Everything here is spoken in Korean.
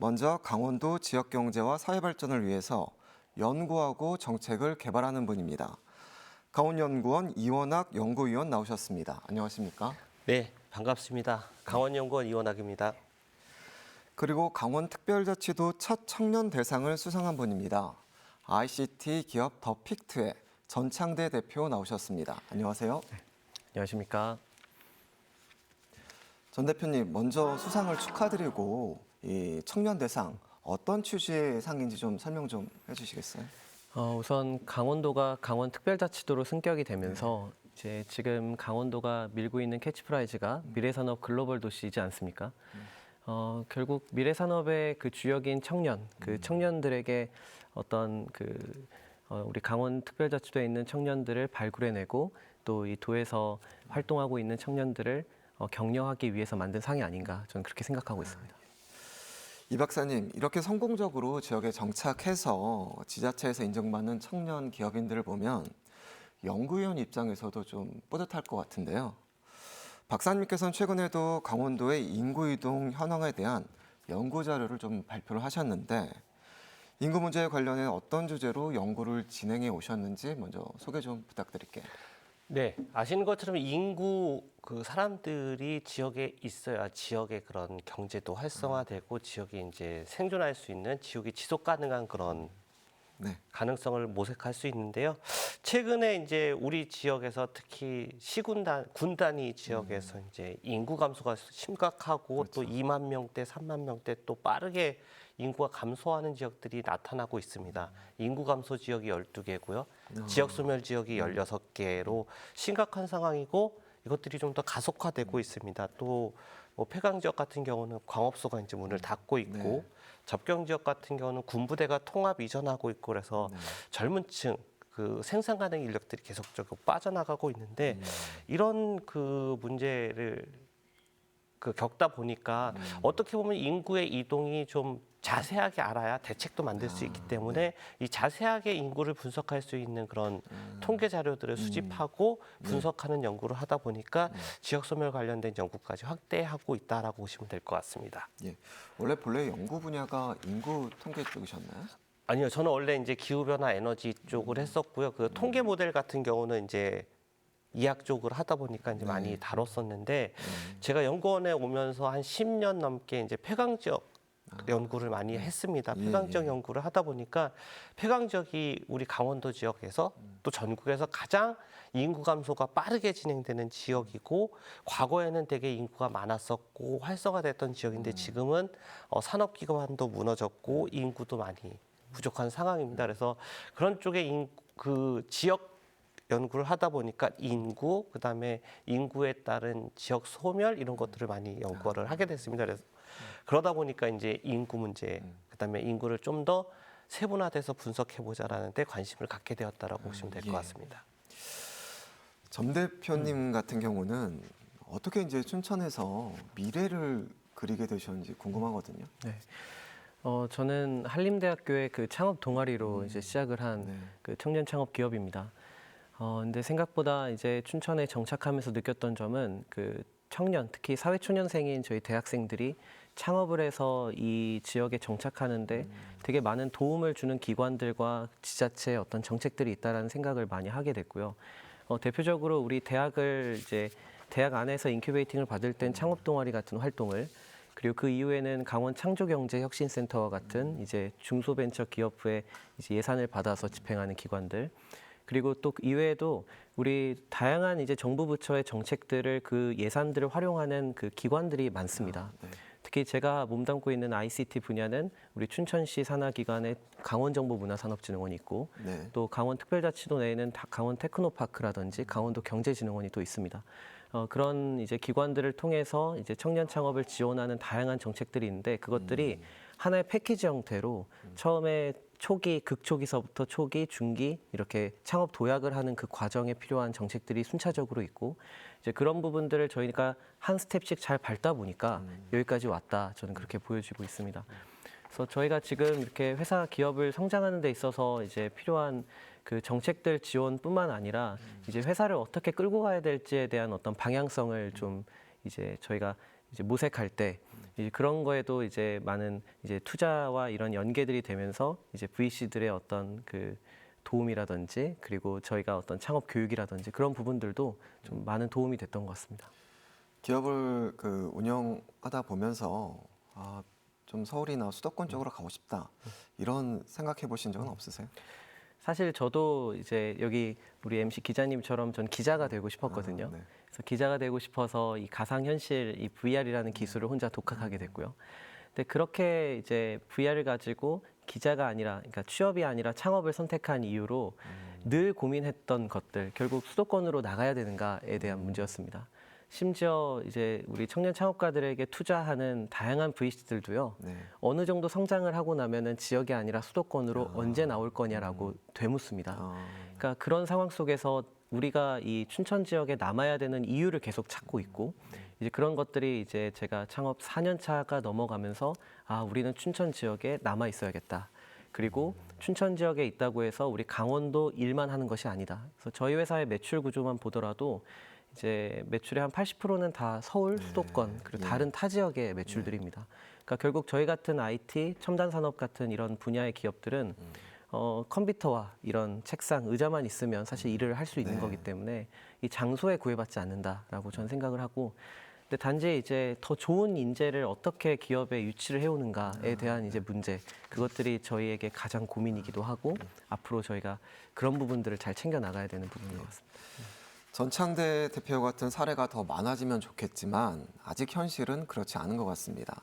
먼저 강원도 지역 경제와 사회 발전을 위해서 연구하고 정책을 개발하는 분입니다. 강원연구원 이원학 연구위원 나오셨습니다. 안녕하십니까? 네, 반갑습니다. 강원연구원 이원학입니다. 그리고 강원특별자치도 첫 청년 대상을 수상한 분입니다. ICT 기업 더픽트의 전창대 대표 나오셨습니다. 안녕하세요. 안녕하십니까? 전 대표님, 먼저 수상을 축하드리고 이 청년 대상 어떤 취지의 상인지 좀 설명 좀 해주시겠어요? 우선 강원도가 강원특별자치도로 승격이 되면서 이제 지금 강원도가 밀고 있는 캐치프라이즈가 미래산업 글로벌 도시이지 않습니까? 결국 미래산업의 그 주역인 청년, 그 청년들에게 어떤 우리 강원특별자치도에 있는 청년들을 발굴해내고 또 이 도에서 활동하고 있는 청년들을 격려하기 위해서 만든 상이 아닌가 저는 그렇게 생각하고 있습니다. 이 박사님, 이렇게 성공적으로 지역에 정착해서 지자체에서 인정받는 청년 기업인들을 보면 연구위원 입장에서도 좀 뿌듯할 것 같은데요. 박사님께서는 최근에도 강원도의 인구 이동 현황에 대한 연구 자료를 좀 발표를 하셨는데 인구 문제에 관련해 어떤 주제로 연구를 진행해 오셨는지 먼저 소개 좀 부탁드릴게요. 네, 아시는 것처럼 인구 사람들이 지역에 있어야 지역의 그런 경제도 활성화되고 지역이 이제 생존할 수 있는 지역이 지속 가능한 그런 네. 가능성을 모색할 수 있는데요. 최근에 이제 우리 지역에서 특히 군 단위 지역에서 이제 인구 감소가 심각하고 그렇죠. 또 2만 명대, 3만 명대 또 빠르게 인구가 감소하는 지역들이 나타나고 있습니다. 인구 감소 지역이 12개고요. 지역 소멸 지역이 16개로 심각한 상황이고 이것들이 좀 더 가속화되고 있습니다. 또 뭐 폐강 지역 같은 경우는 광업소가 이제 문을 닫고 있고 네. 접경 지역 같은 경우는 군부대가 통합 이전하고 있고 그래서 젊은 층 생산 가능 인력들이 계속적으로 빠져나가고 있는데 이런 문제를 겪다 보니까 어떻게 보면 인구의 이동이 좀 자세하게 알아야 대책도 만들 수 있기 때문에 이 자세하게 인구를 분석할 수 있는 그런 통계 자료들을 수집하고 분석하는 연구를 하다 보니까 지역 소멸 관련된 연구까지 확대하고 있다라고 보시면 될 것 같습니다. 예. 원래 본래 연구 분야가 인구 통계 쪽이셨나요? 아니요, 저는 원래 이제 기후변화 에너지 쪽을 했었고요. 통계 모델 같은 경우는 이제 이학 쪽으로 하다 보니까 이제 많이 다뤘었는데 제가 연구원에 오면서 한 10년 넘게 이제 폐강 지역 연구를 많이 했습니다. 폐강 지역 연구를 하다 보니까 폐강 지역이 우리 강원도 지역에서 또 전국에서 가장 인구 감소가 빠르게 진행되는 지역이고 과거에는 되게 인구가 많았었고 활성화됐던 지역인데 지금은 산업 기반도 무너졌고 인구도 많이 부족한 상황입니다. 그래서 그런 쪽에 지역 연구를 하다 보니까 인구, 그다음에 인구에 따른 지역 소멸 이런 것들을 많이 연구를 하게 됐습니다. 그래서 그러다 보니까 이제 인구 문제, 그다음에 인구를 좀 더 세분화돼서 분석해 보자라는 데 관심을 갖게 되었다라고 보시면 될 것 같습니다. 전 대표님 같은 경우는 어떻게 이제 춘천에서 미래를 그리게 되셨는지 궁금하거든요. 네. 저는 한림대학교의 창업 동아리로 이제 시작을 한 청년 창업 기업입니다. 근데 생각보다 이제 춘천에 정착하면서 느꼈던 점은 청년, 특히 사회초년생인 저희 대학생들이 창업을 해서 이 지역에 정착하는데 되게 많은 도움을 주는 기관들과 지자체의 어떤 정책들이 있다라는 생각을 많이 하게 됐고요. 대표적으로 우리 대학 안에서 인큐베이팅을 받을 땐 창업 동아리 같은 활동을 그리고 그 이후에는 강원 창조경제혁신센터와 같은 이제 중소벤처기업부의 이제 예산을 받아서 집행하는 기관들 그리고 또 이외에도 우리 다양한 이제 정부 부처의 정책들을 그 예산들을 활용하는 기관들이 많습니다. 특히 제가 몸담고 있는 ICT 분야는 우리 춘천시 산하기관의 강원정보문화산업진흥원이 있고 또 강원특별자치도 내에는 강원테크노파크라든지 강원도 경제진흥원이 또 있습니다. 그런 이제 기관들을 통해서 이제 청년 창업을 지원하는 다양한 정책들이 있는데 그것들이 하나의 패키지 형태로 처음에 극초기서부터 초기, 중기 이렇게 창업 도약을 하는 그 과정에 필요한 정책들이 순차적으로 있고 이제 그런 부분들을 저희가 한 스텝씩 잘 밟다 보니까 여기까지 왔다 저는 그렇게 보여지고 있습니다. 그래서 저희가 지금 이렇게 회사 기업을 성장하는 데 있어서 이제 필요한 정책들 지원뿐만 아니라 이제 회사를 어떻게 끌고 가야 될지에 대한 어떤 방향성을 좀 이제 저희가 이제 모색할 때 이제 그런 거에도 이제 많은 이제 투자와 이런 연계들이 되면서 이제 VC들의 어떤 그 도움이라든지 그리고 저희가 어떤 창업 교육이라든지 그런 부분들도 좀 많은 도움이 됐던 것 같습니다. 기업을 운영하다 보면서 좀 서울이나 수도권 쪽으로 가고 싶다 이런 생각해 보신 적은 없으세요? 사실 저도 이제 여기 우리 MC 기자님처럼 전 기자가 되고 싶었거든요. 네. 그래서 기자가 되고 싶어서 이 가상현실, 이 VR이라는 기술을 혼자 독학하게 됐고요. 근데 그렇게 이제 VR을 가지고 기자가 아니라, 그러니까 취업이 아니라 창업을 선택한 이유로 늘 고민했던 것들, 결국 수도권으로 나가야 되는가에 대한 문제였습니다. 심지어 이제 우리 청년 창업가들에게 투자하는 다양한 VC들도요. 네. 어느 정도 성장을 하고 나면은 지역이 아니라 수도권으로 언제 나올 거냐라고 되묻습니다. 그러니까 그런 상황 속에서 우리가 이 춘천 지역에 남아야 되는 이유를 계속 찾고 있고 이제 그런 것들이 이제 제가 창업 4년 차가 넘어가면서 우리는 춘천 지역에 남아 있어야겠다. 그리고 춘천 지역에 있다고 해서 우리 강원도 일만 하는 것이 아니다. 그래서 저희 회사의 매출 구조만 보더라도 이제 매출의 한 80%는 다 서울, 수도권 그리고 다른 타 지역의 매출들입니다. 그러니까 결국 저희 같은 IT, 첨단 산업 같은 이런 분야의 기업들은 컴퓨터와 이런 책상, 의자만 있으면 사실 일을 할 수 있는 거기 때문에 이 장소에 구애받지 않는다라고 저는 생각을 하고, 근데 단지 이제 더 좋은 인재를 어떻게 기업에 유치를 해오는가에 대한 이제 문제, 그것들이 저희에게 가장 고민이기도 하고 앞으로 저희가 그런 부분들을 잘 챙겨 나가야 되는 부분인 것 같습니다. 전창대 대표 같은 사례가 더 많아지면 좋겠지만 아직 현실은 그렇지 않은 것 같습니다.